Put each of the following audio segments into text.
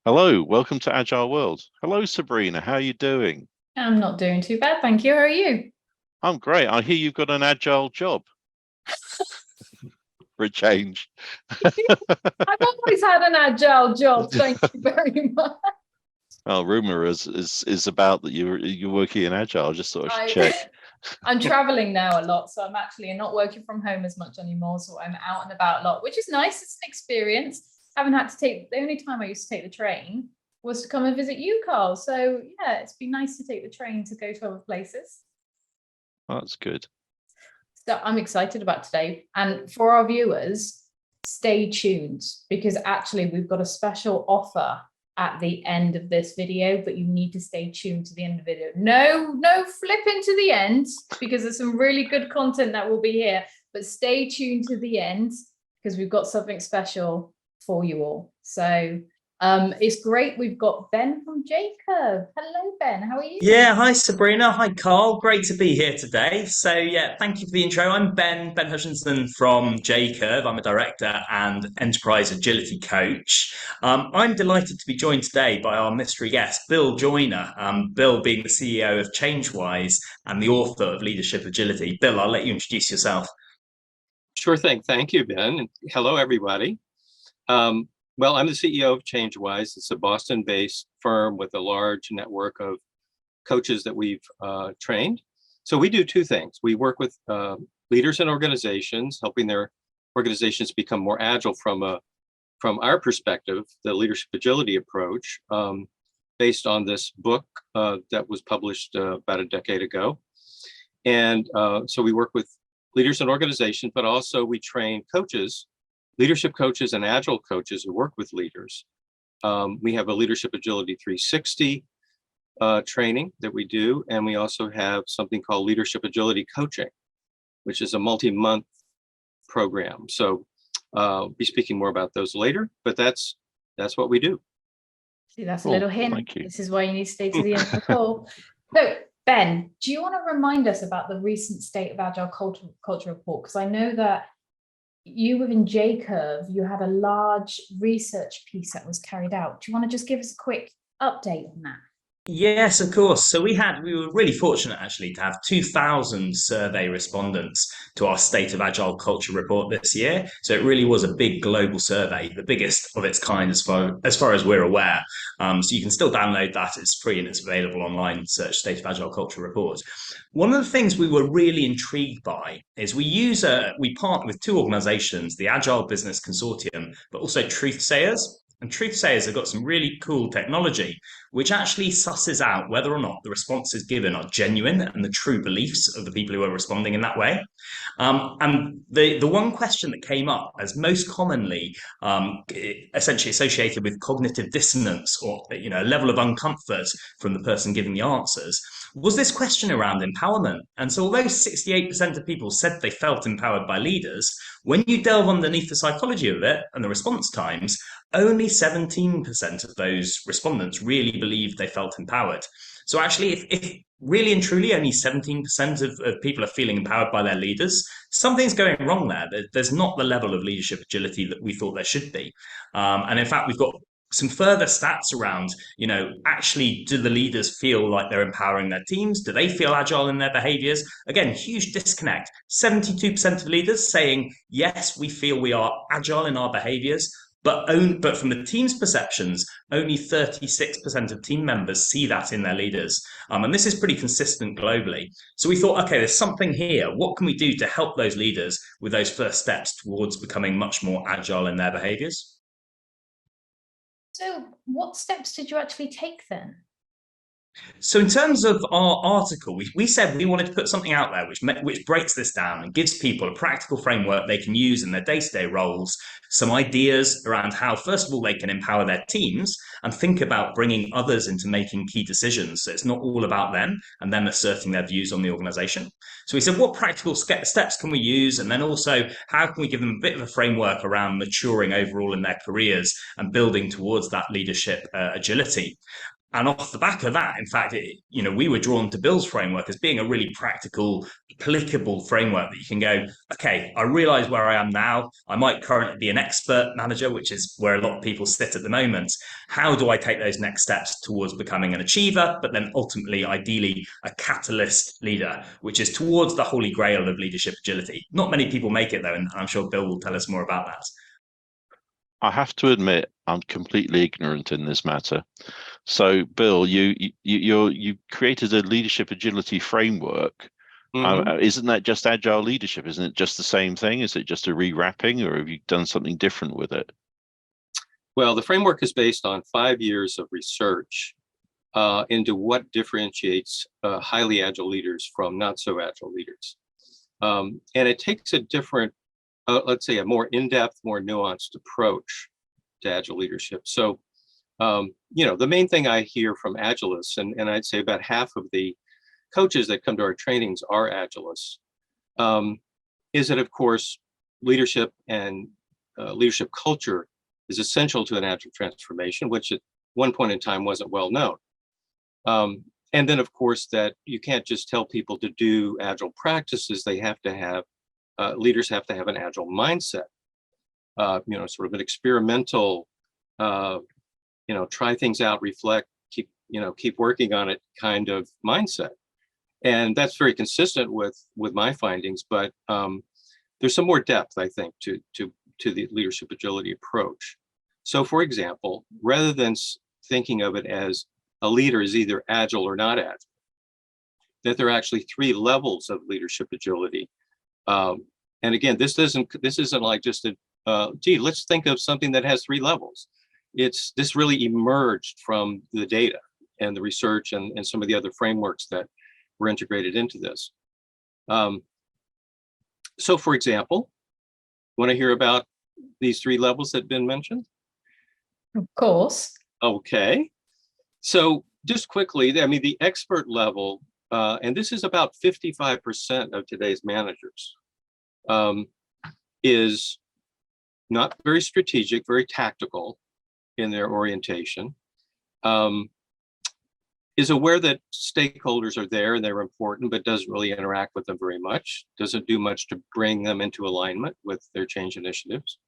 Hello, welcome to Agile World. Hello, Sabrina. How are you doing? I'm not doing too bad, thank you. How are you? I'm great. I hear you've got an agile job for a change. I've always had an agile job, thank you very much. Well, rumor is about that you're working in agile. I just thought I should I, check. I'm traveling now a lot, so I'm actually not working from home as much anymore. So I'm out and about a lot, which is nice. It's an experience. I haven't had to take the only time I used to take the train was to come and visit you, Carl. So yeah, it's been nice to take the train to go to other places. That's good. So I'm excited about today. And for our viewers, stay tuned because actually we've got a special offer at the end of this video, but you need to stay tuned to the end of the video. No flip into the end because there's some really good content that will be here, but stay tuned to the end because we've got something special for you all. So it's great. We've got Ben from Jacob. Hello, Ben. How are you? Yeah, hi Sabrina, hi Carl. Great to be here today. So yeah, thank you for the intro. I'm Ben Hutchinson from J-Curve. I'm a director and enterprise agility coach. I'm delighted to be joined today by our mystery guest, Bill Joyner. Bill being the CEO of ChangeWise and the author of Leadership Agility. Bill, I'll let you introduce yourself. Sure thing. Thank you, Ben. And hello, everybody. Well, I'm the CEO of ChangeWise. It's a Boston-based firm with a large network of coaches that we've trained. So we do two things. We work with leaders and organizations, helping their organizations become more agile from our perspective, the leadership agility approach, based on this book that was published about a decade ago. And so we work with leaders and organizations, but also we train coaches, leadership coaches and agile coaches who work with leaders. We have a Leadership Agility 360 training that we do, and we also have something called Leadership Agility Coaching, which is a multi-month program. So I'll be speaking more about those later, but that's what we do. See, that's Cool. a little hint. Thank you. This is why you need to stay to the end of the call. So, Ben, do you want to remind us about the recent State of Agile culture report? Because I know that you within J-Curve, you had a large research piece that was carried out. Do you want to just give us a quick update on that? Yes, of course. So we were really fortunate actually to have 2,000 survey respondents to our State of Agile Culture report this year. So it really was a big global survey, the biggest of its kind as far as we're aware. So you can still download that. It's free and it's available online. Search State of Agile Culture report. One of the things we were really intrigued by is we partner with two organizations, the Agile Business Consortium, but also Truth Sayers. And Truth Sayers have got some really cool technology which actually susses out whether or not the responses given are genuine and the true beliefs of the people who are responding in that way. And the one question that came up as most commonly essentially associated with cognitive dissonance or a level of uncomfort from the person giving the answers was this question around empowerment. And so although 68% of people said they felt empowered by leaders, when you delve underneath the psychology of it and the response times, only 17% of those respondents really believed they felt empowered. So actually, if really and truly only 17% of people are feeling empowered by their leaders, something's going wrong there. There's not the level of leadership agility that we thought there should be. And in fact, we've got some further stats around, actually, do the leaders feel like they're empowering their teams? Do they feel agile in their behaviors? Again, huge disconnect. 72% of leaders saying, yes, we feel we are agile in our behaviors. But from the team's perceptions, only 36% of team members see that in their leaders. And this is pretty consistent globally. So we thought, okay, there's something here. What can we do to help those leaders with those first steps towards becoming much more agile in their behaviors? So, what steps did you actually take then? So in terms of our article, we said we wanted to put something out there which breaks this down and gives people a practical framework they can use in their day-to-day roles, some ideas around how, first of all, they can empower their teams and think about bringing others into making key decisions. So it's not all about them and them asserting their views on the organization. So we said, what practical steps can we use? And then also, how can we give them a bit of a framework around maturing overall in their careers and building towards that leadership agility? And off the back of that, in fact, we were drawn to Bill's framework as being a really practical, applicable framework that you can go, okay, I realize where I am now. I might currently be an expert manager, which is where a lot of people sit at the moment. How do I take those next steps towards becoming an achiever, but then ultimately, ideally, a catalyst leader, which is towards the holy grail of leadership agility. Not many people make it, though, and I'm sure Bill will tell us more about that. I have to admit, I'm completely ignorant in this matter. So, Bill, you created a leadership agility framework. Isn't that just agile leadership? Isn't it just the same thing? Is it just a rewrapping, or have you done something different with it? Well, the framework is based on 5 years of research into what differentiates highly agile leaders from not so agile leaders. And it takes a different, let's say, a more in-depth, more nuanced approach to agile leadership. So, the main thing I hear from Agilists, and I'd say about half of the coaches that come to our trainings are Agilists, is that, of course, leadership and leadership culture is essential to an agile transformation, which at one point in time wasn't well known. And then, of course, that you can't just tell people to do agile practices. They have to have, leaders have to have an agile mindset, sort of an experimental, try things out, reflect, keep working on it kind of mindset. And that's very consistent with my findings, but there's some more depth, I think, to the leadership agility approach. So, for example, rather than thinking of it as a leader is either agile or not agile, that there are actually 3 levels of leadership agility. And again, this isn't like just let's think of something that has 3 levels. This really emerged from the data and the research and some of the other frameworks that were integrated into this. So, for example, want to hear about these 3 levels that have been mentioned? Of course. Okay. So just quickly, I mean, the expert level, and this is about 55% of today's managers, is not very strategic, very tactical in their orientation, is aware that stakeholders are there and they're important, but doesn't really interact with them very much, doesn't do much to bring them into alignment with their change initiatives,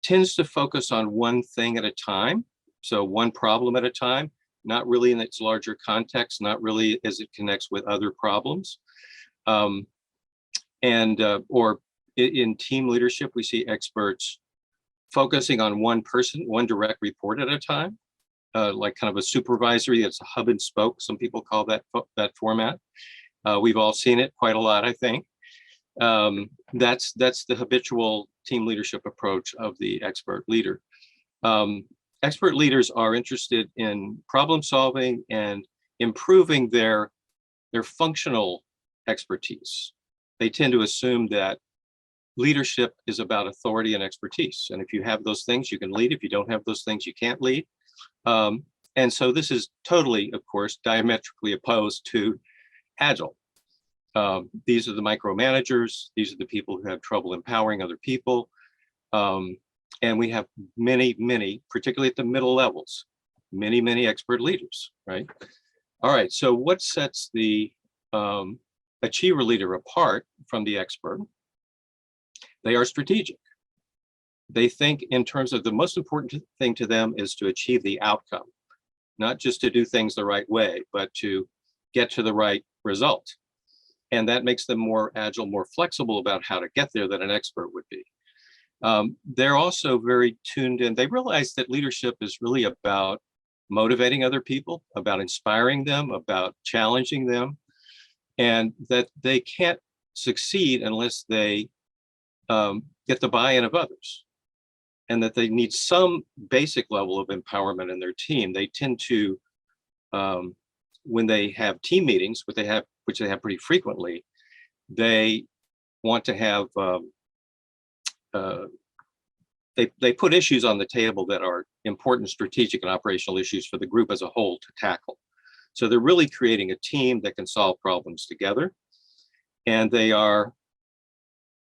tends to focus on one thing at a time, so one problem at a time, not really in its larger context, not really as it connects with other problems. Or in team leadership, we see experts focusing on one person, one direct report at a time, like kind of a supervisory, it's a hub and spoke, some people call that format. We've all seen it quite a lot, I think. That's the habitual team leadership approach of the expert leader. Expert leaders are interested in problem solving and improving their functional expertise. They tend to assume that leadership is about authority and expertise. And if you have those things, you can lead. If you don't have those things, you can't lead. And so this is totally, of course, diametrically opposed to Agile. These are the micromanagers. These are the people who have trouble empowering other people. And we have many, particularly at the middle levels, many expert leaders, right? All right, so what sets the achiever leader apart from the expert? They are strategic. They think in terms of the most important thing to them is to achieve the outcome, not just to do things the right way, but to get to the right result. And that makes them more agile, more flexible about how to get there than an expert would be. They're also very tuned in. They realize that leadership is really about motivating other people, about inspiring them, about challenging them, and that they can't succeed unless they get the buy-in of others, and that they need some basic level of empowerment in their team. They tend to, when they have team meetings, which they have pretty frequently, they want to have, they put issues on the table that are important strategic and operational issues for the group as a whole to tackle. So they're really creating a team that can solve problems together. And they are,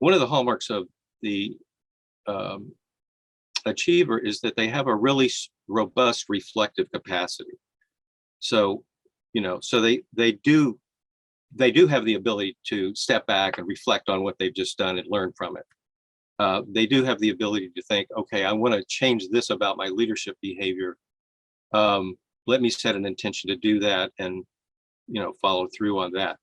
one of the hallmarks of the achiever is that they have a really robust reflective capacity. So, so they do have the ability to step back and reflect on what they've just done and learn from it. They do have the ability to think, okay, I want to change this about my leadership behavior. Let me set an intention to do that and, follow through on that.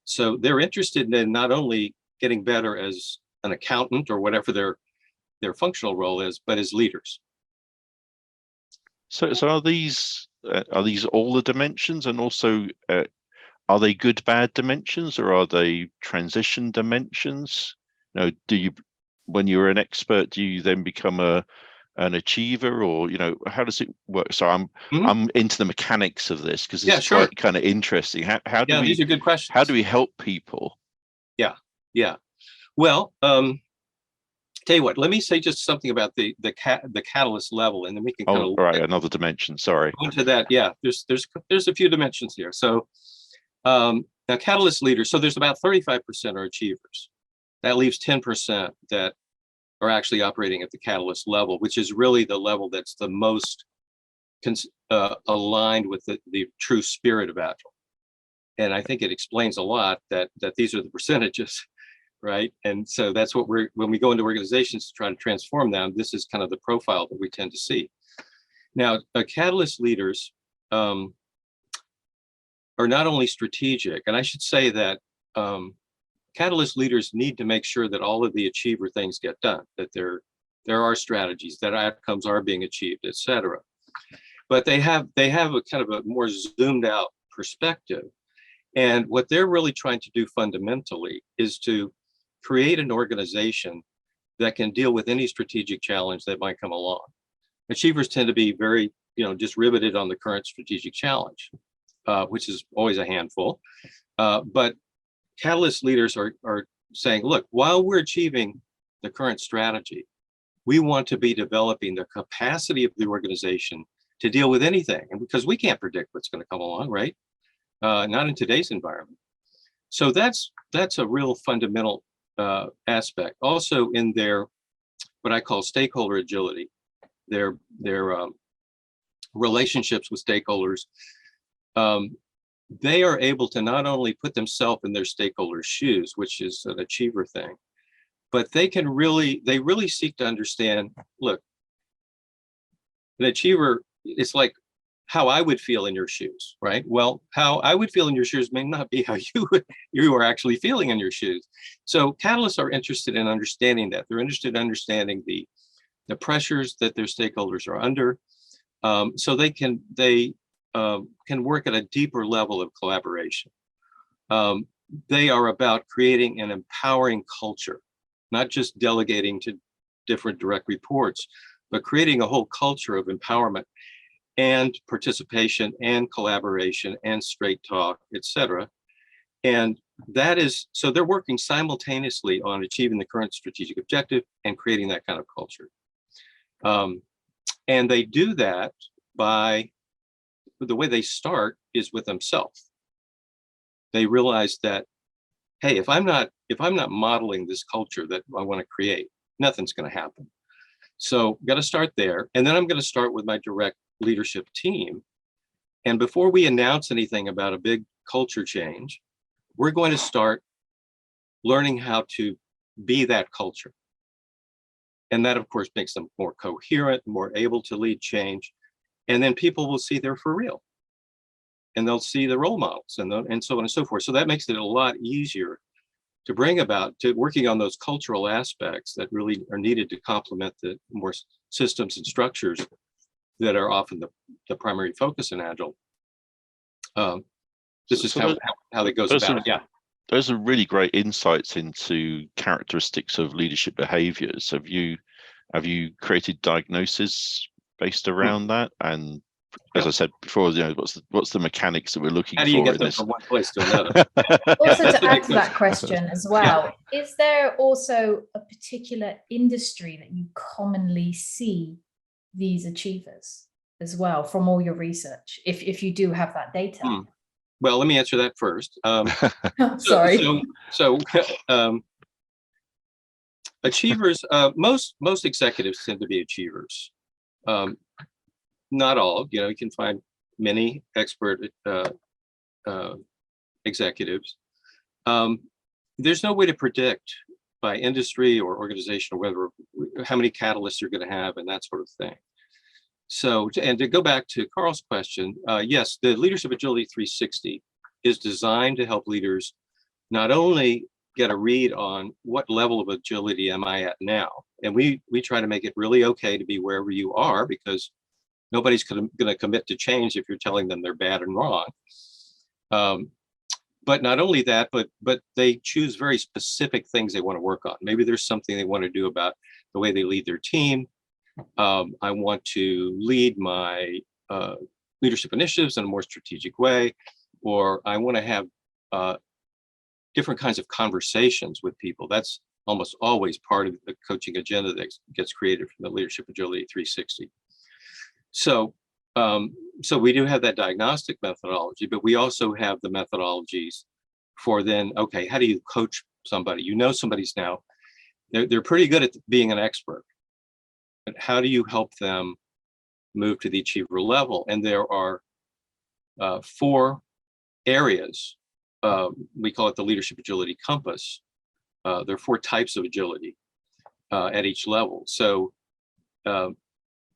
So they're interested in not only getting better as an accountant or whatever their functional role is, but as leaders. So are these all the dimensions, and also are they good, bad dimensions, or are they transition dimensions? Do you, when you're an expert, do you then become an achiever, or how does it work? So I'm into the mechanics of this because it's quite kind of interesting. How do we? These are good questions. How do we help people? Yeah. Well, tell you what. Let me say just something about the catalyst level, and then we can kind of another dimension. Sorry. Go into that. Yeah. There's a few dimensions here. So now catalyst leaders. So there's about 35% are achievers. That leaves 10% that are actually operating at the catalyst level, which is really the level that's the most aligned with the true spirit of Agile. And I think it explains a lot that these are the percentages, right? And so that's what when we go into organizations to try to transform them, this is kind of the profile that we tend to see. Now, catalyst leaders are not only strategic, and I should say that catalyst leaders need to make sure that all of the achiever things get done, that there are strategies, that outcomes are being achieved, et cetera. But they have a kind of a more zoomed out perspective. And what they're really trying to do fundamentally is to create an organization that can deal with any strategic challenge that might come along. Achievers tend to be very, just riveted on the current strategic challenge, which is always a handful. But catalyst leaders are saying, look, while we're achieving the current strategy, we want to be developing the capacity of the organization to deal with anything. And because we can't predict what's going to come along, right? Not in today's environment. So that's a real fundamental aspect. Also in their, what I call stakeholder agility, their relationships with stakeholders, they are able to not only put themselves in their stakeholders' shoes, which is an achiever thing, but they really seek to understand, look, an achiever, it's like how I would feel in your shoes, right? Well, how I would feel in your shoes may not be how you are actually feeling in your shoes. So catalysts are interested in understanding that. They're interested in understanding the pressures that their stakeholders are under, so they can work at a deeper level of collaboration. They are about creating an empowering culture, not just delegating to different direct reports, but creating a whole culture of empowerment and participation and collaboration and straight talk, et cetera. And that is, so they're working simultaneously on achieving the current strategic objective and creating that kind of culture. And they do that by, the way they start is with themselves. They realize that, hey, if I'm not modeling this culture that I want to create, nothing's going to happen. So got to start there. And then I'm going to start with my direct leadership team. And before we announce anything about a big culture change, we're going to start learning how to be that culture. And that, of course, makes them more coherent, more able to lead change. And then people will see they're for real. And they'll see the role models and so on and so forth. So that makes it a lot easier to bring about to working on those cultural aspects that really are needed to complement the more systems and structures that are often the primary focus in Agile. This is how that goes about it. Yeah. Those are really great insights into characteristics of leadership behaviors. Have you created diagnoses based around that? And as I said before, what's the mechanics that we're looking for? How do you get them from one place to another? Also, to add to that question as well, is there also a particular industry that you commonly see these achievers as well from all your research, if you do have that data? Well, let me answer that first. Sorry. So Achievers, most executives tend to be achievers. Not all, you can find many expert executives. There's no way to predict by industry or organization or how many catalysts you're going to have and that sort of thing. So, and to go back to Carl's question, yes, the Leadership Agility 360 is designed to help leaders not only get a read on what level of agility am I at now, and we try to make it really okay to be wherever you are, because nobody's going to commit to change if you're telling them they're bad and wrong. But not only that, but they choose very specific things they want to work on. Maybe there's something they want to do about the way they lead their team. I want to lead my leadership initiatives in a more strategic way, or I want to have different kinds of conversations with people. That's almost always part of the coaching agenda that gets created from the Leadership Agility 360. So we do have that diagnostic methodology, but we also have the methodologies for then, okay, how do you coach somebody? Somebody's now, they're pretty good at being an expert, but how do you help them move to the achiever level? And there are 4 areas. We call it the Leadership Agility Compass. There are 4 types of agility at each level. So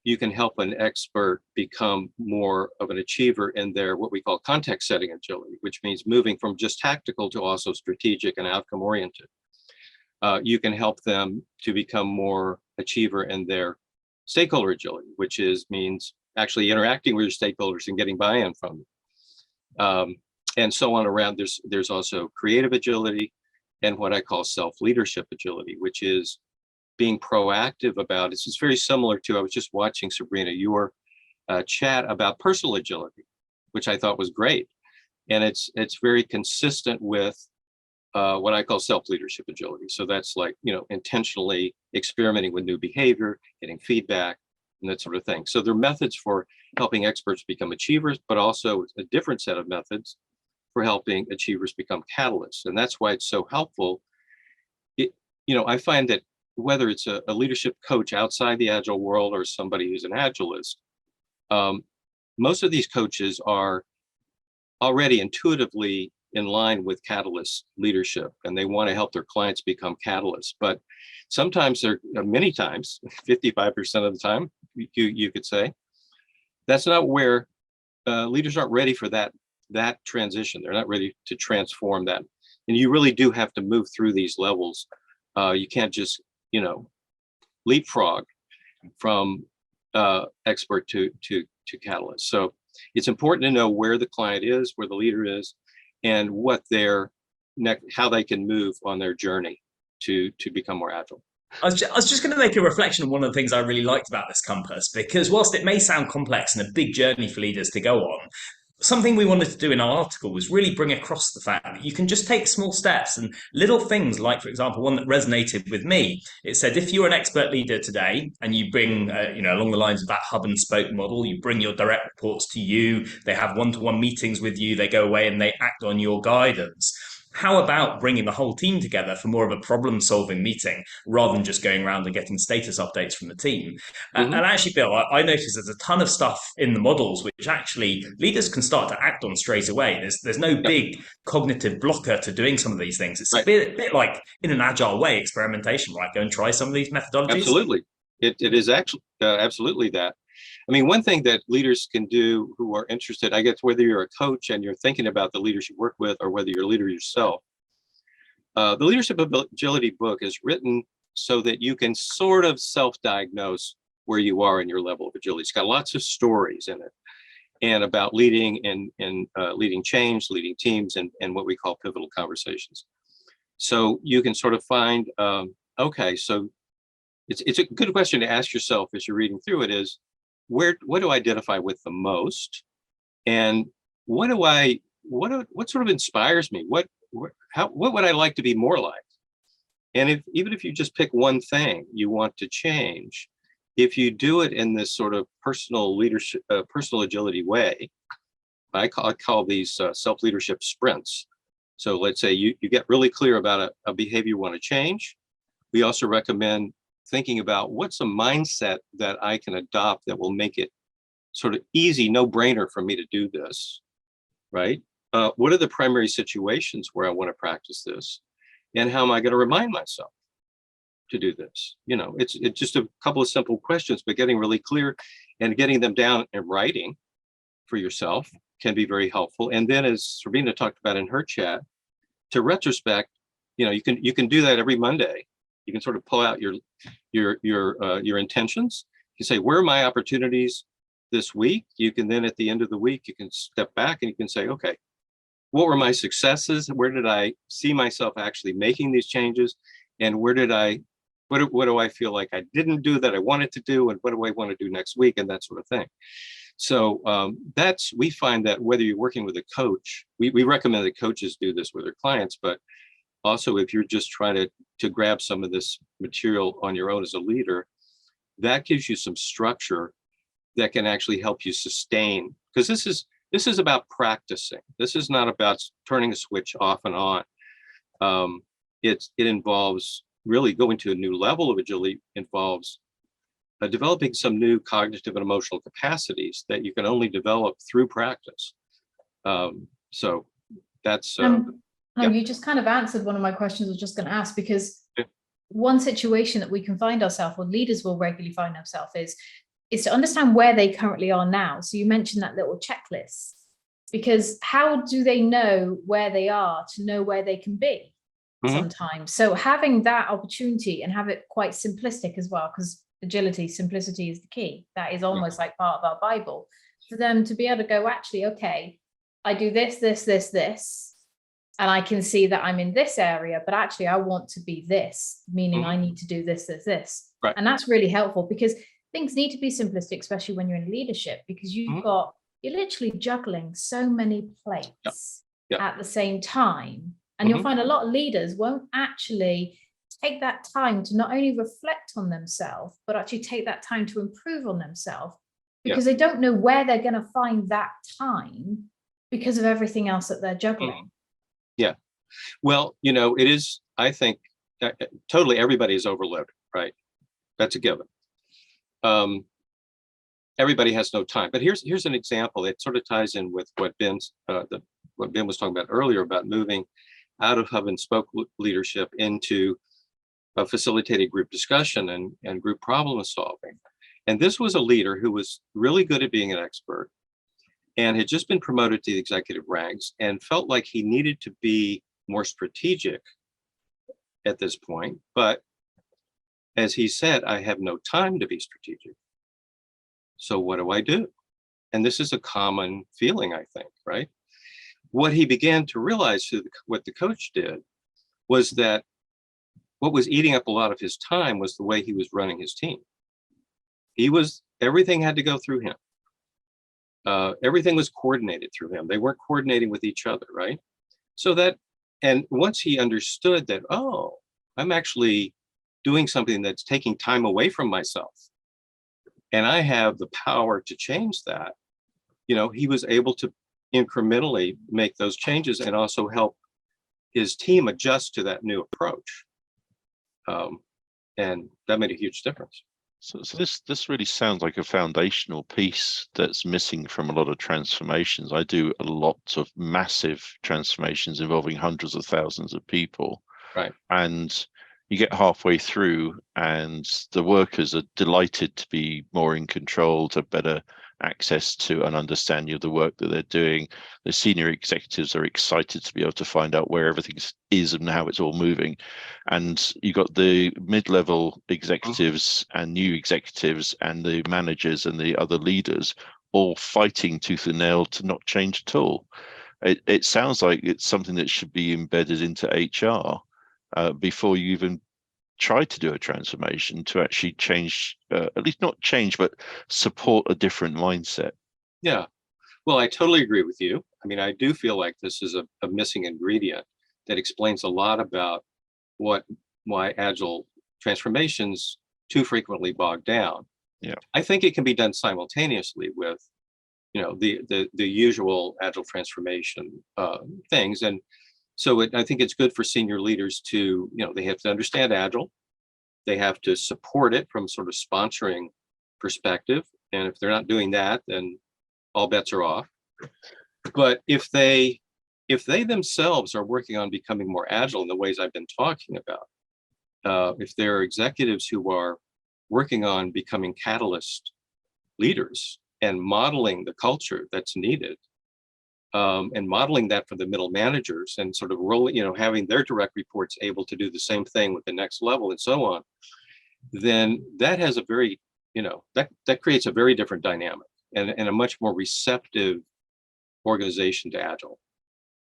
you can help an expert become more of an achiever in their what we call context setting agility, which means moving from just tactical to also strategic and outcome oriented. You can help them to become more achiever in their stakeholder agility, which means actually interacting with your stakeholders and getting buy-in from them. And so on around. There's also creative agility and what I call self-leadership agility, which is being proactive about. This is very similar to, I was just watching, Sabrina, your chat about personal agility, which I thought was great. And it's very consistent with what I call self-leadership agility. So that's like, intentionally experimenting with new behavior, getting feedback, and that sort of thing. So there are methods for helping experts become achievers, but also a different set of methods for helping achievers become catalysts. And that's why it's so helpful. I find that whether it's a leadership coach outside the Agile world or somebody who's an Agilist, most of these coaches are already intuitively in line with catalyst leadership, and they want to help their clients become catalysts. But sometimes many times, 55% of the time, you could say, that's not where leaders aren't ready for that transition. They're not ready to transform that. And you really do have to move through these levels. You can't just, leapfrog from expert to catalyst. So it's important to know where the client is, where the leader is, and what how they can move on their journey to become more agile. I was just going to make a reflection on one of the things I really liked about this compass, because whilst it may sound complex and a big journey for leaders to go on, something we wanted to do in our article was really bring across the fact that you can just take small steps and little things like, for example, one that resonated with me. It said, if you're an expert leader today and you bring, along the lines of that hub and spoke model, you bring your direct reports to you, they have one-to-one meetings with you, they go away and they act on your guidance. How about bringing the whole team together for more of a problem-solving meeting rather than just going around and getting status updates from the team? And actually, Bill, I noticed there's a ton of stuff in the models which actually leaders can start to act on straight away. There's no big cognitive blocker to doing some of these things. It's a bit like, in an agile way, experimentation, right? Go and try some of these methodologies. Absolutely. It is actually absolutely that. I mean, one thing that leaders can do who are interested, I guess, whether you're a coach and you're thinking about the leaders you work with, or whether you're a leader yourself, the Leadership Agility book is written so that you can sort of self-diagnose where you are in your level of agility. It's got lots of stories in it, and about leading and leading change, leading teams, and what we call pivotal conversations. So you can sort of find, okay, so it's a good question to ask yourself as you're reading through it is, what do I identify with the most, and what sort of inspires me? What would I like to be more like? And even if you just pick one thing you want to change, if you do it in this sort of personal leadership, personal agility way, I call these self-leadership sprints. So let's say you get really clear about a behavior you want to change. We also recommend thinking about what's a mindset that I can adopt that will make it sort of easy, no-brainer for me to do this, right? What are the primary situations where I want to practice this? And how am I going to remind myself to do this? You know, it's just a couple of simple questions, but getting really clear and getting them down in writing for yourself can be very helpful. And then, as Sabina talked about in her chat, to retrospect, you know, you can do that every Monday. You can sort of pull out your intentions. You say, where are my opportunities this week? You can then at the end of the week, you can step back and you can say, okay, what were my successes? Where did I see myself actually making these changes? And where did what do I feel like I didn't do that I wanted to do? And what do I want to do next week? And that sort of thing. So we find that whether you're working with a coach, we recommend that coaches do this with their clients, but also if you're just trying to grab some of this material on your own as a leader, that gives you some structure that can actually help you sustain, because this is about practicing. This is not about turning a switch off and on. It involves really going to a new level of agility, involves developing some new cognitive and emotional capacities that you can only develop through practice. So that's no, yeah. you just kind of answered one of my questions I was just going to ask, because Yeah. one situation that we can find ourselves, or leaders will regularly find themselves, is to understand where they currently are now. So you mentioned that little checklist, because how do they know where they are to know where they can be sometimes? So having that opportunity and have it quite simplistic as well, because agility, simplicity is the key. That is almost like part of our Bible, for them to be able to go, actually, okay, I do this, this, this, this, and I can see that I'm in this area, but actually I want to be this, meaning I need to do this, this, this. Right. And that's really helpful, because things need to be simplistic, especially when you're in leadership, because you're literally juggling so many plates at the same time. And you'll find a lot of leaders won't actually take that time to not only reflect on themselves, but actually take that time to improve on themselves, because they don't know where they're going to find that time because of everything else that they're juggling. Yeah. Well, you know, it is, I think, totally everybody is overloaded, right? That's a given. Everybody has no time. But here's an example. It sort of ties in with what Ben was talking about earlier, about moving out of hub and spoke leadership into a facilitated group discussion and group problem solving. And this was a leader who was really good at being an expert and had just been promoted to the executive ranks and felt like he needed to be more strategic at this point. But as he said, I have no time to be strategic. So what do I do? And this is a common feeling, I think, right? What he began to realize through what the coach did was that what was eating up a lot of his time was the way he was running his team. Everything had to go through him. Everything was coordinated through him. They weren't coordinating with each other, right? And once he understood that, oh, I'm actually doing something that's taking time away from myself, and I have the power to change that, you know, he was able to incrementally make those changes and also help his team adjust to that new approach. And that made a huge difference. So this really sounds like a foundational piece that's missing from a lot of transformations. I do a lot of massive transformations involving hundreds of thousands of people. Right. And you get halfway through and the workers are delighted to be more in control, to better access to an understanding of the work that they're doing. The senior executives are excited to be able to find out where everything is and how it's all moving. And you got the mid-level executives and new executives and the managers and the other leaders all fighting tooth and nail to not change at all. It sounds like it's something that should be embedded into HR before you even try to do a transformation, to actually change, at least not change, but support a different mindset. Yeah, well, I totally agree with you. I mean, I do feel like this is a missing ingredient that explains a lot about why Agile transformations too frequently bog down. Yeah, I think it can be done simultaneously with, you know, the usual Agile transformation things. And so I think it's good for senior leaders to, you know, they have to understand Agile. They have to support it from sort of sponsoring perspective. And if they're not doing that, then all bets are off. But if they themselves are working on becoming more agile in the ways I've been talking about, if there are executives who are working on becoming catalyst leaders and modeling the culture that's needed, and modeling that for the middle managers and sort of rolling, having their direct reports able to do the same thing with the next level and so on, then that has a very, that creates a very different dynamic and a much more receptive organization to Agile.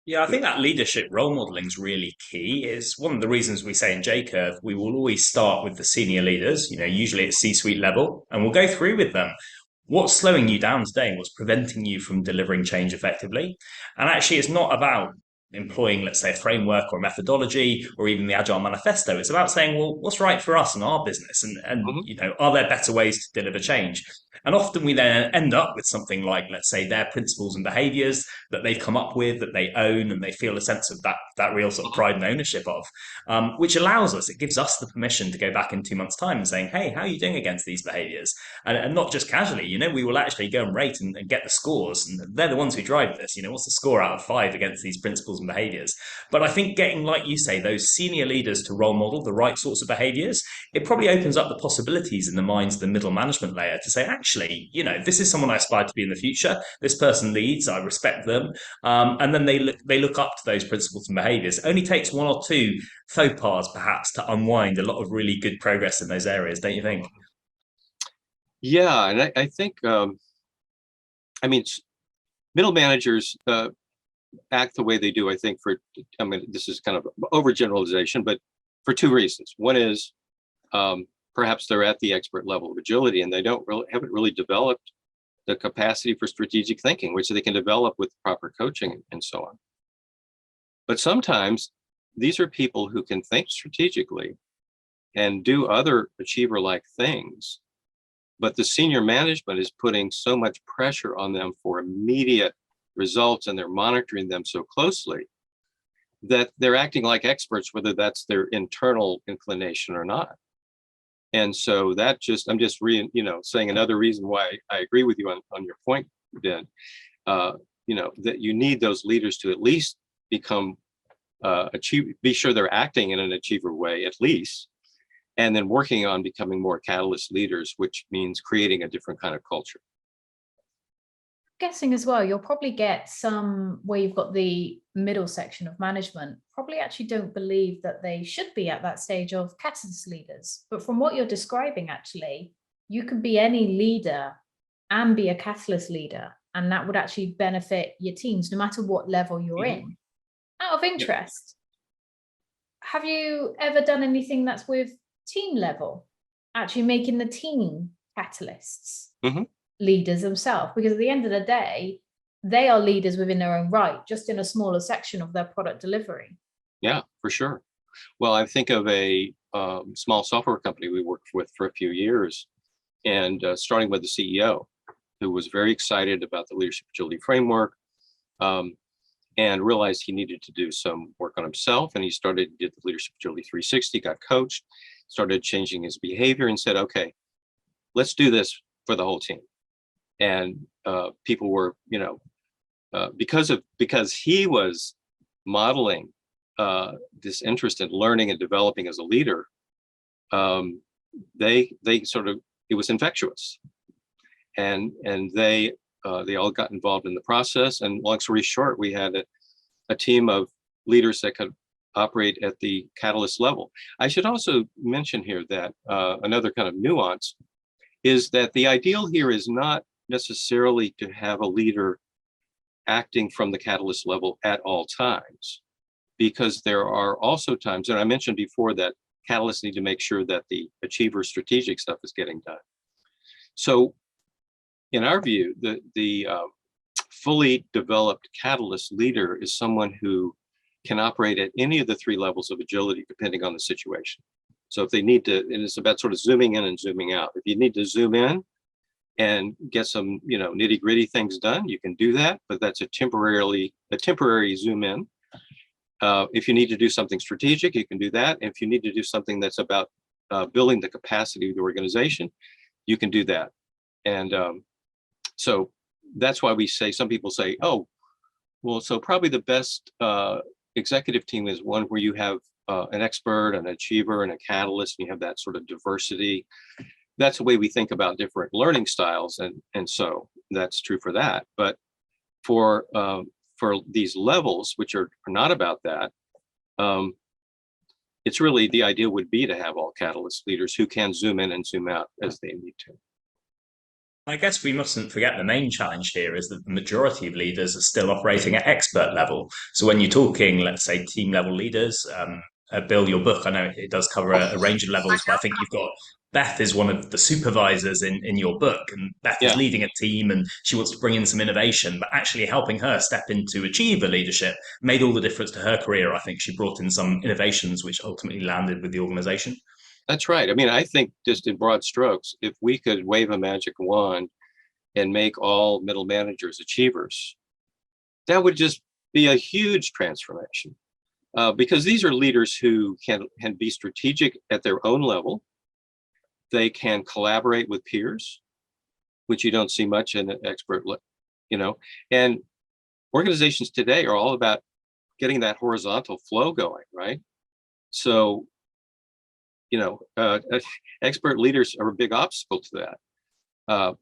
Yeah, I think that leadership role modeling is really key. Is one of the reasons we say in J-Curve, we will always start with the senior leaders, usually at C-suite level, and we'll go through with them. What's slowing you down today? What's preventing you from delivering change effectively? And actually, it's not about employing, let's say, a framework or a methodology or even the Agile Manifesto. It's about saying, well, what's right for us and our business? And are there better ways to deliver change? And often we then end up with something like, let's say, their principles and behaviors that they've come up with, that they own, and they feel a sense of that real sort of pride and ownership of, which allows us, it gives us the permission to go back in 2 months' time and saying, hey, how are you doing against these behaviors? And not just casually, we will actually go and rate and get the scores. And they're the ones who drive this. What's the score out of 5 against these principles and behaviors? But I think getting, like you say, those senior leaders to role model the right sorts of behaviors, it probably opens up the possibilities in the minds of the middle management layer to say, actually, this is someone I aspire to be in the future. This person leads, I respect them. And then they look up to those principles and behaviors. It only takes 1 or 2 faux pas, perhaps, to unwind a lot of really good progress in those areas, don't you think? Yeah, and I think, middle managers act the way they do, I think, this is kind of overgeneralization, but for 2 reasons. One is perhaps they're at the expert level of agility and they haven't really developed the capacity for strategic thinking, which they can develop with proper coaching and so on. But sometimes these are people who can think strategically and do other achiever-like things, but the senior management is putting so much pressure on them for immediate results and they're monitoring them so closely that they're acting like experts, whether that's their internal inclination or not. And so I'm just saying another reason why I agree with you on your point, Ben, that you need those leaders to at least become be sure they're acting in an achiever way, at least, and then working on becoming more catalyst leaders, which means creating a different kind of culture. Guessing as well, you'll probably get some where you've got the middle section of management probably actually don't believe that they should be at that stage of catalyst leaders. But from what you're describing, actually, you can be any leader and be a catalyst leader, and that would actually benefit your teams no matter what level you're in. Out of interest, have you ever done anything that's with team level, actually making the team catalysts? Leaders themselves, because at the end of the day, they are leaders within their own right, just in a smaller section of their product delivery. Yeah, for sure. Well, I think of a small software company we worked with for a few years, and starting with the CEO, who was very excited about the leadership agility framework, and realized he needed to do some work on himself. And he did the leadership agility 360, got coached, started changing his behavior, and said, "Okay, let's do this for the whole team." And people were, because he was modeling this interest in learning and developing as a leader, they it was infectious, and they all got involved in the process. And long story short, we had a team of leaders that could operate at the catalyst level. I should also mention here that another kind of nuance is that the ideal here is not necessarily to have a leader acting from the catalyst level at all times, because there are also times, and I mentioned before, that catalysts need to make sure that the achiever strategic stuff is getting done. So in our view, the fully developed catalyst leader is someone who can operate at any of the 3 levels of agility, depending on the situation. So if they need to, and it's about sort of zooming in and zooming out. If you need to zoom in and get some, nitty gritty things done, you can do that, but that's a temporary zoom in. If you need to do something strategic, you can do that. If you need to do something that's about building the capacity of the organization, you can do that. And so that's why we say, some people say, oh, well, so probably the best executive team is one where you have an expert, an achiever, and a catalyst, and you have that sort of diversity. That's the way we think about different learning styles, and so that's true for that. But for these levels, which are not about that, it's really, the idea would be to have all catalyst leaders who can zoom in and zoom out as they need to. I guess we mustn't forget the main challenge here is that the majority of leaders are still operating at expert level. So when you're talking, let's say, team level leaders, Bill, your book, I know it does cover a range of levels, but I think you've got Beth is one of the supervisors in your book, and Beth is leading a team and she wants to bring in some innovation, but actually helping her step into achiever leadership made all the difference to her career. I think she brought in some innovations which ultimately landed with the organization. That's right. I mean, I think just in broad strokes, if we could wave a magic wand and make all middle managers achievers, that would just be a huge transformation. Because these are leaders who can be strategic at their own level. They can collaborate with peers, which you don't see much in an expert, and organizations today are all about getting that horizontal flow going, right? So, expert leaders are a big obstacle to that.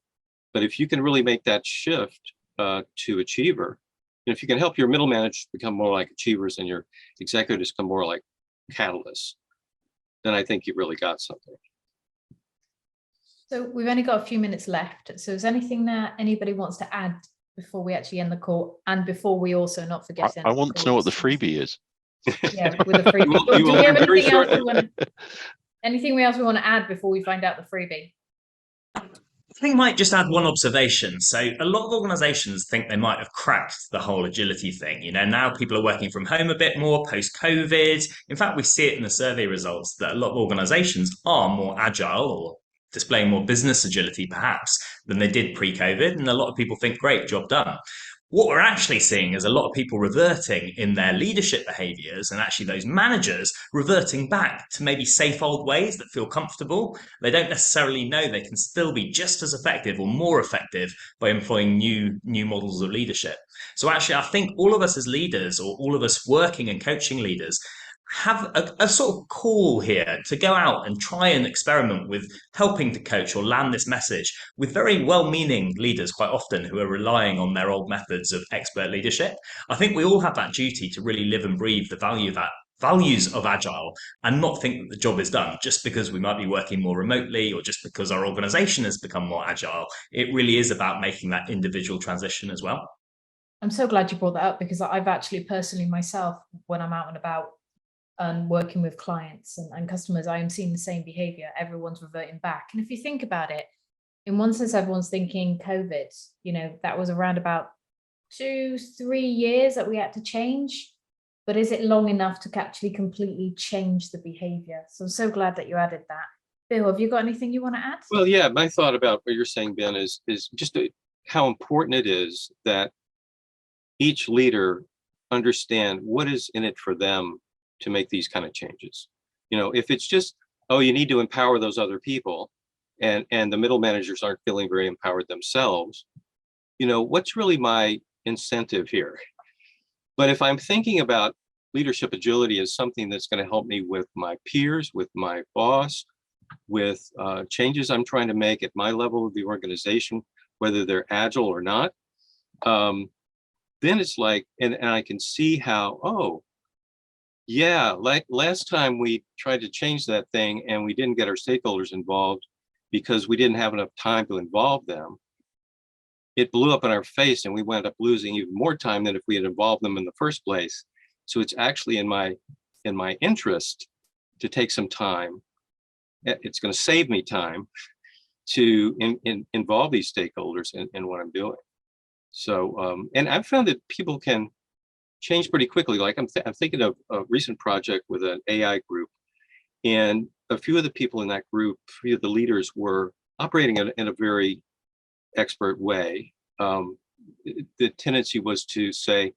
But if you can really make that shift to achiever, and if you can help your middle managers become more like achievers and your executives become more like catalysts, then I think you've really got something. So we've only got a few minutes left. So is anything that anybody wants to add before we actually end the call, and before we also not forget? I want to know what the freebie is. Yeah, with the freebie. Do we have anything else we want? Anything else we want to add before we find out the freebie? I think I might just add one observation. So a lot of organizations think they might have cracked the whole agility thing. Now people are working from home a bit more post-COVID. In fact, we see it in the survey results that a lot of organizations are more agile or displaying more business agility perhaps than they did pre-COVID. And a lot of people think, great, job done. What we're actually seeing is a lot of people reverting in their leadership behaviors, and actually those managers reverting back to maybe safe old ways that feel comfortable. They don't necessarily know they can still be just as effective or more effective by employing new models of leadership. So actually, I think all of us as leaders, or all of us working and coaching leaders, have a sort of call here to go out and try and experiment with helping to coach or land this message with very well-meaning leaders quite often who are relying on their old methods of expert leadership. I think we all have that duty to really live and breathe the values of Agile and not think that the job is done just because we might be working more remotely or just because our organization has become more agile. It really is about making that individual transition as well. I'm so glad you brought that up, because I've actually personally myself, when I'm out and about and working with clients and customers, I am seeing the same behavior. Everyone's reverting back. And if you think about it, in one sense, everyone's thinking COVID, that was around about 2-3 years that we had to change. But is it long enough to actually completely change the behavior? So I'm so glad that you added that. Bill, have you got anything you want to add? Well, yeah, my thought about what you're saying, Ben, is just how important it is that each leader understand what is in it for them to make these kind of changes. If it's just, oh, you need to empower those other people, and the middle managers aren't feeling very empowered themselves, what's really my incentive here? But if I'm thinking about leadership agility as something that's going to help me with my peers, with my boss, with changes I'm trying to make at my level of the organization, whether they're agile or not, then it's like, and I can see how, oh, yeah, like last time we tried to change that thing and we didn't get our stakeholders involved because we didn't have enough time to involve them. It blew up in our face and we wound up losing even more time than if we had involved them in the first place. So it's actually in my interest to take some time. It's going to save me time to involve these stakeholders in what I'm doing. So, and I've found that people can change pretty quickly. Like I'm thinking of a recent project with an AI group, and a few of the people in that group, a few of the leaders were operating in a very expert way. The tendency was to say,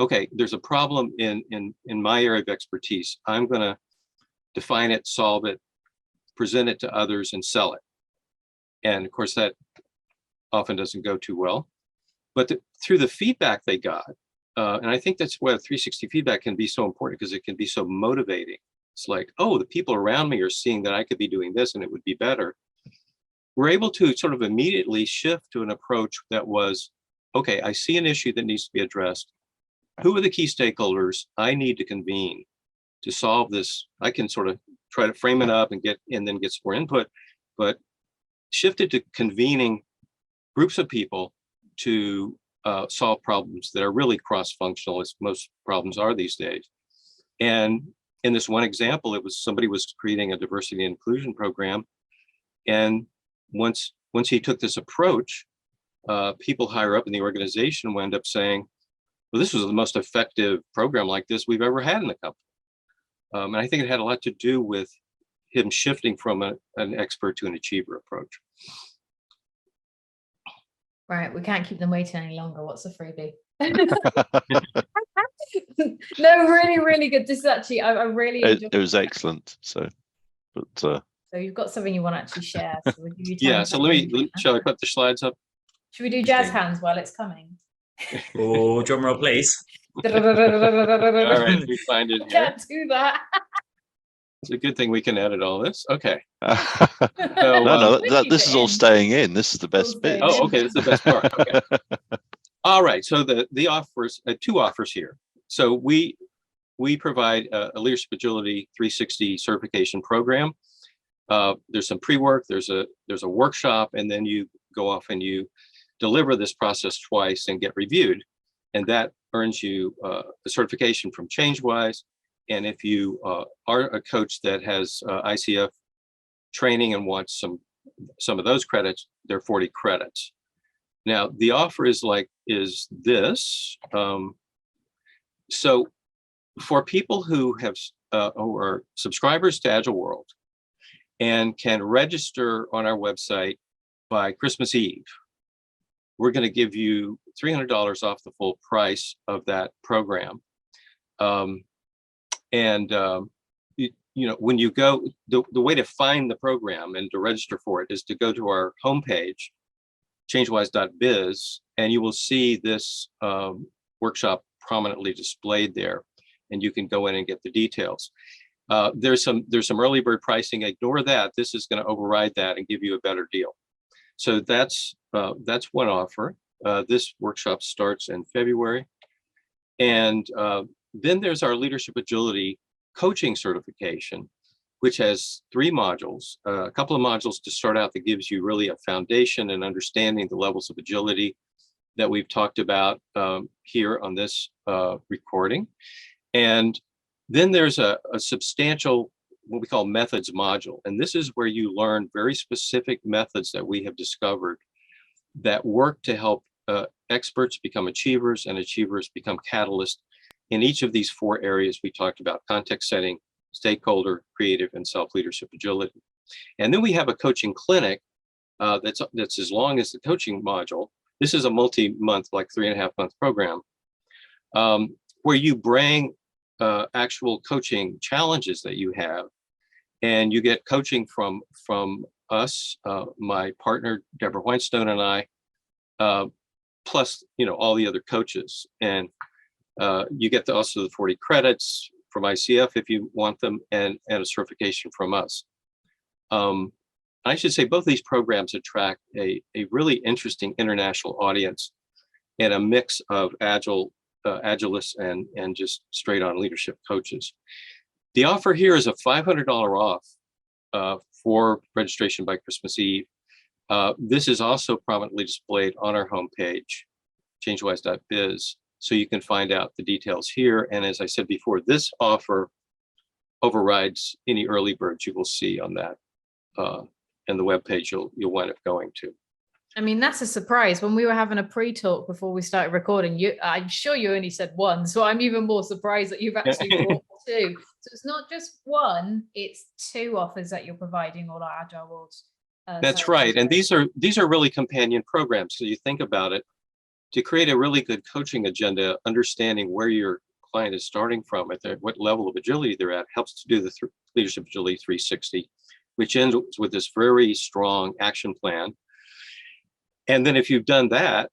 okay, there's a problem in my area of expertise. I'm going to define it, solve it, present it to others and sell it. And of course, that often doesn't go too well. But through the feedback they got, and I think that's why 360 feedback can be so important, because it can be so motivating. It's like, oh, the people around me are seeing that I could be doing this and it would be better. We're able to sort of immediately shift to an approach that was, okay, I see an issue that needs to be addressed. Who are the key stakeholders I need to convene to solve this? I can sort of try to frame it up and then get some more input, but shifted to convening groups of people to solve problems that are really cross-functional, as most problems are these days. And in this one example, it was somebody was creating a diversity and inclusion program. And once he took this approach, people higher up in the organization wound up saying, well, this was the most effective program like this we've ever had in the company. And I think it had a lot to do with him shifting from an expert to an achiever approach. Right, we can't keep them waiting any longer. What's the freebie? No, really, really good. This is actually, I really enjoyed it was excellent. So you've got something you want to actually share. So we'll give you time. Yeah, so shall I put the slides up? Should we do jazz hands while it's coming? Oh, drum roll, please. All right, we find it I here. can't do that. It's a good thing we can edit all this. Okay. no, this is all staying in. This is the best bit. Oh, okay, that's the best part. Okay. All right, so the offers, two offers here. So we provide a Leadership Agility 360 certification program. There's some pre-work, there's a workshop, and then you go off and you deliver this process twice and get reviewed. And that earns you a certification from ChangeWise. And if you are a coach that has ICF training and wants some of those credits, they're 40 credits. Now, the offer is this. So for people who are subscribers to Agile World and can register on our website by Christmas Eve, we're going to give you $300 off the full price of that program. When you go, the way to find the program and to register for it is to go to our homepage, changewise.biz, and you will see this workshop prominently displayed there, and you can go in and get the details. There's some early bird pricing. Ignore that. This is going to override that and give you a better deal. So that's one offer. This workshop starts in February, and then there's our Leadership Agility coaching certification, which has 3 modules, a couple of modules to start out that gives you really a foundation and understanding the levels of agility that we've talked about here on this recording. And then there's a substantial, what we call methods module. And this is where you learn very specific methods that we have discovered that work to help experts become achievers and achievers become catalysts in each of these 4 areas we talked about: context setting, stakeholder, creative, and self-leadership agility. And then we have a coaching clinic that's as long as the coaching module. This is a multi-month, like 3.5-month program, where you bring actual coaching challenges that you have, and you get coaching from us, my partner Deborah Weinstone and I, plus all the other coaches. And you get also the 40 credits from ICF if you want them, and a certification from us. I should say both of these programs attract a really interesting international audience and a mix of Agilists and just straight on leadership coaches. The offer here is a $500 off for registration by Christmas Eve. This is also prominently displayed on our homepage, changewise.biz. So you can find out the details here. And as I said before, this offer overrides any early birds you will see on that and the webpage you'll wind up going to. I mean, that's a surprise. When we were having a pre-talk before we started recording, I'm sure you only said 1, so I'm even more surprised that you've actually brought 2. So it's not just 1; it's 2 offers that you're providing all our Agile World. That's right, and these are really companion programs. So you think about it, to create a really good coaching agenda, understanding where your client is starting from, what level of agility they're at, helps to do the Leadership Agility 360 which ends with this very strong action plan. And then if you've done that,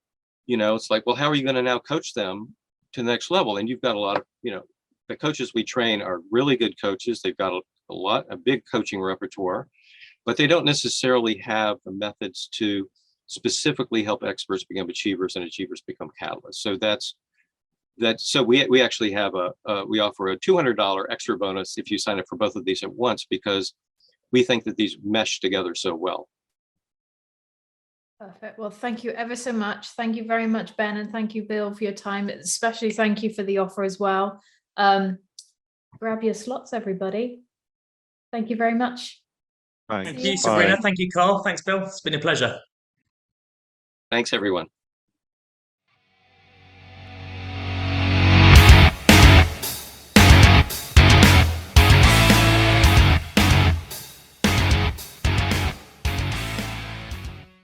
it's like, well, how are you going to now coach them to the next level? And you've got a lot of, the coaches we train are really good coaches. They've got a big coaching repertoire, but they don't necessarily have the methods to specifically help experts become achievers and achievers become catalysts. So we actually have we offer a $200 extra bonus if you sign up for both of these at once, because we think that these mesh together so well. Perfect. Well, thank you ever so much. Thank you very much, Ben, and thank you, Bill, for your time. Especially thank you for the offer as well. Grab your slots, everybody. Thank you very much. Thanks. Thank you, Bye. Sabrina. Thank you, Carl. Thanks, Bill. It's been a pleasure. Thanks, everyone.